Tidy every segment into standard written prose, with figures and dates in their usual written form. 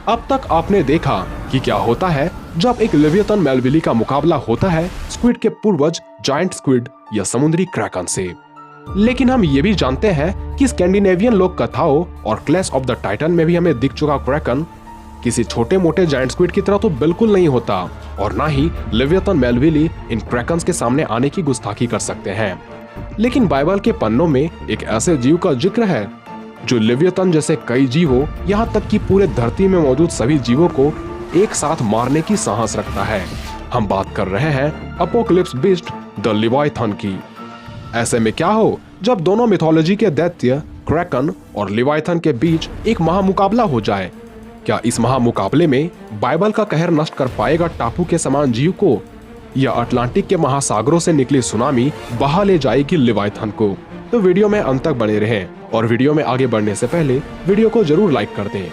अब तक आपने देखा कि क्या होता है जब एक लेवियथन मेलविली का मुकाबला होता है स्क्विड के पूर्वज जायंट स्क्विड या समुद्री क्रैकन से। लेकिन हम ये भी जानते हैं कि स्कैंडिनेवियन लोक कथाओं और क्लैश ऑफ द टाइटन में भी हमें दिख चुका क्रैकन किसी छोटे मोटे जायंट स्क्विड की तरह तो बिल्कुल नहीं होता, और ना ही लेवियथन मेलविली इन क्रैकन्स के सामने आने की गुस्ताखी कर सकते हैं। लेकिन बाइबल के पन्नों में एक ऐसे जीव का जिक्र है जो लेवियथन जैसे कई जीवों, यहाँ तक कि पूरे धरती में मौजूद सभी जीवों को एक साथ मारने की साहस रखता है। हम बात कर रहे हैं अपोकलिप्स बीस्ट द लिवाइथन की। ऐसे में क्या हो जब दोनों मिथोलॉजी के दैत्य क्रैकन और लिवाइथन के बीच एक महामुकाबला हो जाए? क्या इस महामुकाबले में बाइबल का कहर नष्ट कर पाएगा टापू के समान जीव को, या अटलांटिक के महासागरों से निकली सुनामी बहा ले जाएगी लिवाइथन को? तो वीडियो में अंत तक बने रहें, और वीडियो में आगे बढ़ने से पहले वीडियो को जरूर लाइक कर दें।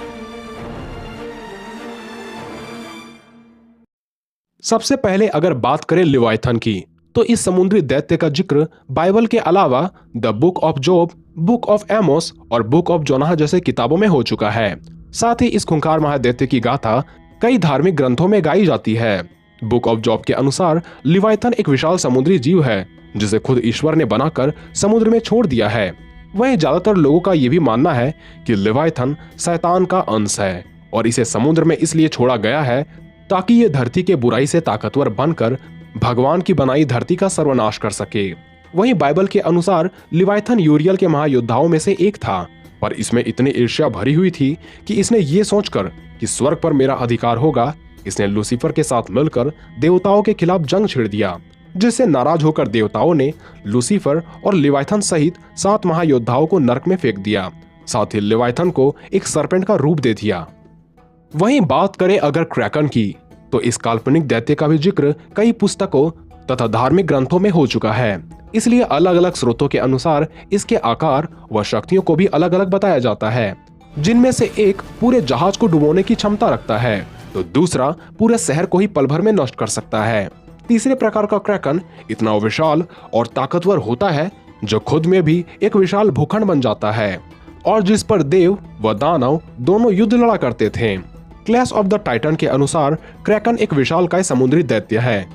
सबसे पहले अगर बात करें लिवाइथन की, तो इस समुद्री दैत्य का जिक्र बाइबल के अलावा the book of job, book of Amos और बुक ऑफ जोनाह जैसे किताबों में हो चुका है। साथ ही इस खूंखार महादैत्य की गाथा कई धार्मिक ग्रंथों में गाई जाती है। बुक ऑफ जॉब के अनुसार लिवाइथन एक विशाल समुद्री जीव है जिसे खुद ईश्वर ने बनाकर समुद्र में छोड़ दिया है। वहीं ज्यादातर लोगों का यह भी मानना है कि लिवाइथन शैतान का अंश है और इसे समुद्र में इसलिए छोड़ा गया है ताकि ये धरती के बुराई से ताकतवर बनकर भगवान की बनाई धरती का सर्वनाश कर सके। वहीं बाइबल के अनुसार लिवाइथन यूरियल के महायोद्धाओं में से एक था, पर इसमें इतनी ईर्ष्या भरी हुई थी कि इसने ये सोचकर कि स्वर्ग पर मेरा अधिकार होगा, इसने लूसीफर के साथ मिलकर देवताओं के खिलाफ जंग छेड़ दिया, जिससे नाराज होकर देवताओं ने लूसीफर और लिवाइथन सहित 7 महायोद्धाओं को नरक में फेंक दिया। साथ ही लिवाइथन को एक सर्पेंट का रूप दे दिया। वहीं बात करें अगर क्रैकन की, तो इस काल्पनिक दैत्य का भी जिक्र कई पुस्तकों तथा धार्मिक ग्रंथों में हो चुका है। इसलिए अलग अलग स्रोतों के अनुसार इसके आकार व शक्तियों को भी अलग अलग बताया जाता है, जिनमें से एक पूरे जहाज को डुबोने की क्षमता रखता है, तो दूसरा पूरे शहर को ही पल भर में नष्ट कर सकता है। तीसरे प्रकार का क्रैकन इतना विशाल और ताकतवर होता है जो खुद में भी एक विशाल भूखंड बन जाता है और जिस पर देव व दानव दोनों युद्ध लड़ा करते थे। क्लैश ऑफ द टाइटन के अनुसार क्रैकन एक विशालकाय समुद्री दैत्य है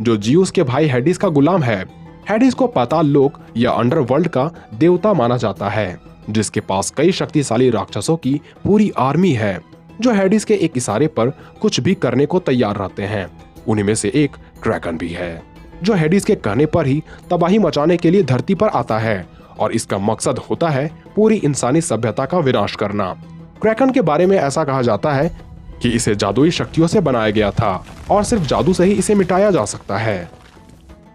जो जियूस के भाई हेडिस का गुलाम है। हेडिस को पाताल लोक या अंडरवर्ल्ड का देवता माना जाता है, जिसके पास कई शक्तिशाली राक्षसों की पूरी आर्मी है जो हेडिस के एक इशारे पर कुछ भी करने को तैयार रहते हैं। उन्हीं में से एक क्रैकन भी है जो हेडिस के कहने पर ही तबाही मचाने के लिए धरती पर आता है, और इसका मकसद होता है पूरी इंसानी सभ्यता का विनाश करना। क्रैकन के बारे में ऐसा कहा जाता है कि इसे जादुई शक्तियों से बनाया गया था और सिर्फ जादू से ही इसे मिटाया जा सकता है।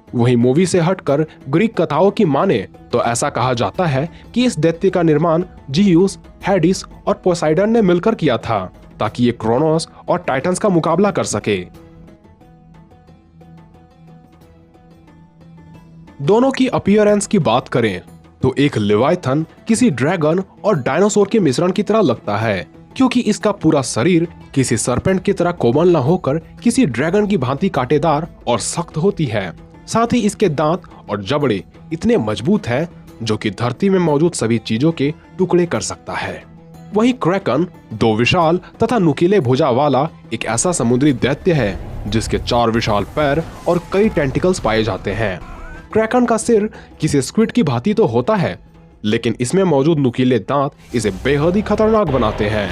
वहीं मूवी से हटकर ग्रीक कथाओं की माने तो ऐसा कहा जाता है कि इस दैत्य का निर्माण जियूस, हेडिस और पोसाइडन ने मिलकर किया था ताकि ये क्रोनोस और टाइटन्स का मुकाबला कर सके। दोनों की अपीयरेंस की बात करें तो एक लिवाइथन किसी ड्रैगन और डायनासोर के मिश्रण की तरह लगता है, क्योंकि इसका पूरा शरीर किसी सरपेंट की तरह कोमल न होकर किसी ड्रैगन की भांति कांटेदार और सख्त होती है। साथ ही इसके दांत और जबड़े इतने मजबूत हैं जो कि धरती में मौजूद सभी चीजों के टुकड़े कर सकता है। वहीं क्रैकन 2 विशाल तथा नुकीले भुजा वाला एक ऐसा समुद्री दैत्य है जिसके 4 विशाल पैर और कई टेंटिकल्स पाए जाते हैं। क्रैकन का सिर किसी स्क्विड की भांति तो होता है, लेकिन इसमें मौजूद नुकीले दांत इसे बेहद ही खतरनाक बनाते हैं।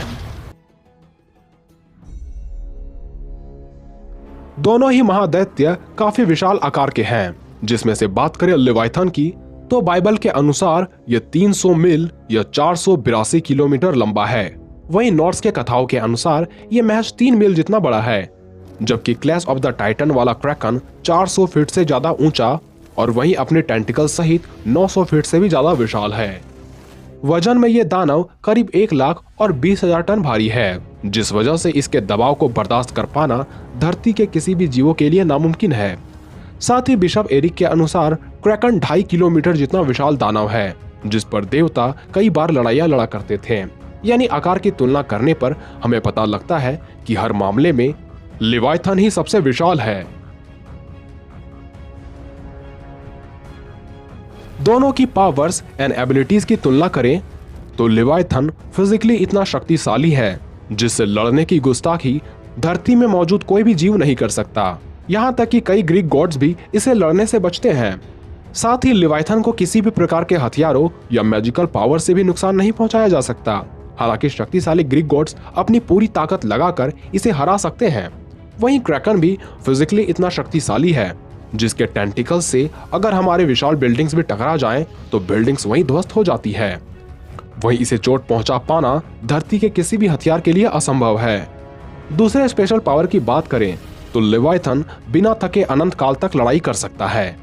दोनों ही महादैत्य काफी विशाल आकार के हैं, जिसमें से बात करें लिवाइथन की तो बाइबल के अनुसार यह 300 मील या 482 किलोमीटर लंबा है। वहीं नॉर्स के कथाओं के अनुसार यह महज 3 मील जितना बड़ा है, जबकि क्लैश ऑफ द टाइटन वाला क्रैकन 400 फीट से ज्यादा ऊंचा और वहीं अपने टेंटिकल सहित 900 फीट से भी ज्यादा विशाल है। वजन में ये दानव करीब 1,20,000 टन भारी है, जिस वजह से इसके दबाव को बर्दाश्त कर पाना धरती के किसी भी जीवों के लिए नामुमकिन है। साथ ही बिशप एरिक के अनुसार क्रैकन 2.5 किलोमीटर जितना विशाल दानव है, जिस पर देवता कई बार लड़ाइयां लड़ा करते थे। यानी आकार की तुलना करने पर हमें पता लगता है कि हर मामले में लिवाइथन ही सबसे विशाल है। दोनों की पावर्स एंड एबिलिटीज की तुलना करें तो लिवाइथन फिजिकली इतना शक्तिशाली है जिससे लड़ने की गुस्ताखी धरती में मौजूद कोई भी जीव नहीं कर सकता। यहाँ तक कि कई ग्रीक गॉड्स भी इसे लड़ने से बचते हैं। साथ ही लिवाइथन को किसी भी प्रकार के हथियारों या मैजिकल पावर से भी नुकसान नहीं पहुंचाया जा सकता। हालांकि शक्तिशाली ग्रीक गॉड्स अपनी पूरी ताकत लगाकर इसे हरा सकते हैं। वहीं क्रैकन भी फिजिकली इतना शक्तिशाली है जिसके टेंटिकल्स से अगर हमारे विशाल बिल्डिंग्स भी टकरा जाएं तो बिल्डिंग्स वहीं ध्वस्त हो जाती है। वहीं इसे चोट पहुंचा पाना धरती के किसी भी हथियार के लिए असंभव है। दूसरे स्पेशल पावर की बात करें तो लिवाइथन बिना थके अनंत काल तक लड़ाई कर सकता है।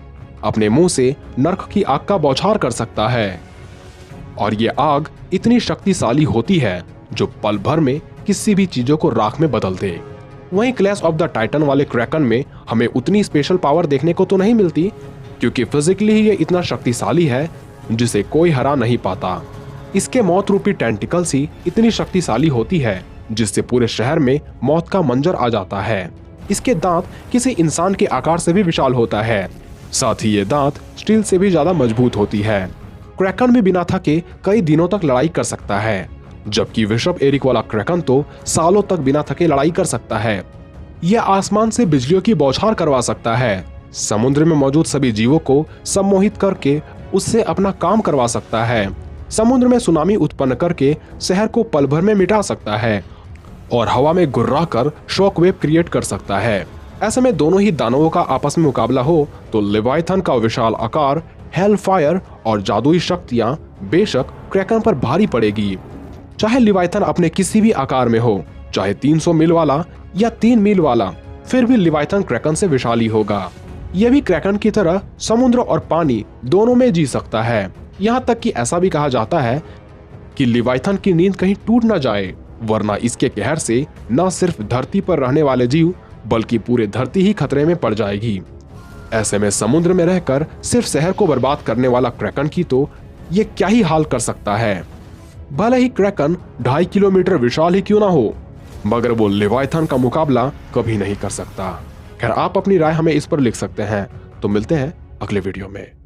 अपने मुंह से नर्क की आग का बौछार कर सकता है और ये आग इतनी शक्तिशाली होती है जो पल भर में किसी भी चीजों को राख में बदल दे। वहीं क्लैश ऑफ द टाइटन वाले क्रैकन में हमें उतनी स्पेशल पावर देखने को तो नहीं मिलती, क्योंकि फिजिकली ही ये इतना शक्तिशाली है जिसे कोई हरा नहीं पाता। इसके मौत रूपी टेंटिकल्स ही इतनी शक्तिशाली होती है जिससे पूरे शहर में मौत का मंजर आ जाता है। इसके दांत किसी इंसान के आकार से भी विशाल होता है। साथ ही ये दांत स्टील से भी ज्यादा मजबूत होती है। क्रैकन भी बिना थके कई दिनों तक लड़ाई कर सकता है, जबकि विशप एरिक वाला क्रैकन तो सालों तक बिना थके लड़ाई कर सकता है। यह आसमान से बिजलियों की बौछार करवा सकता है, समुद्र में मौजूद सभी जीवों को सम्मोहित करके उससे अपना काम करवा सकता है, समुद्र में सुनामी उत्पन्न करके शहर को पल भर में मिटा सकता है और हवा में गुर्रा कर शॉक वेव क्रिएट कर सकता है। ऐसे में दोनों ही दानवों का आपस में मुकाबला हो तो लिवाइथन का विशाल आकार, हेल फायर और जादुई शक्तियां बेशक क्रैकन पर भारी पड़ेगी। चाहे लिवाइथन अपने किसी भी आकार में हो, चाहे 300 मील वाला या 3 मील वाला, फिर भी लिवाइथन क्रैकन से विशाल ही होगा। यह भी क्रैकन की तरह समुद्र और पानी दोनों में जी सकता है। यहाँ तक कि ऐसा भी कहा जाता है कि लिवाइथन की नींद कहीं टूट न जाए, वरना इसके कहर से न सिर्फ धरती पर रहने वाले जीव बल्कि पूरे धरती ही खतरे में पड़ जाएगी। ऐसे में समुद्र में रहकर सिर्फ शहर को बर्बाद करने वाला क्रैकन की तो ये क्या ही हाल कर सकता है। भले ही क्रैकन 2.5 किलोमीटर विशाल ही क्यों ना हो, मगर वो लिवाइथन का मुकाबला कभी नहीं कर सकता। खैर, आप अपनी राय हमें इस पर लिख सकते हैं। तो मिलते हैं अगले वीडियो में।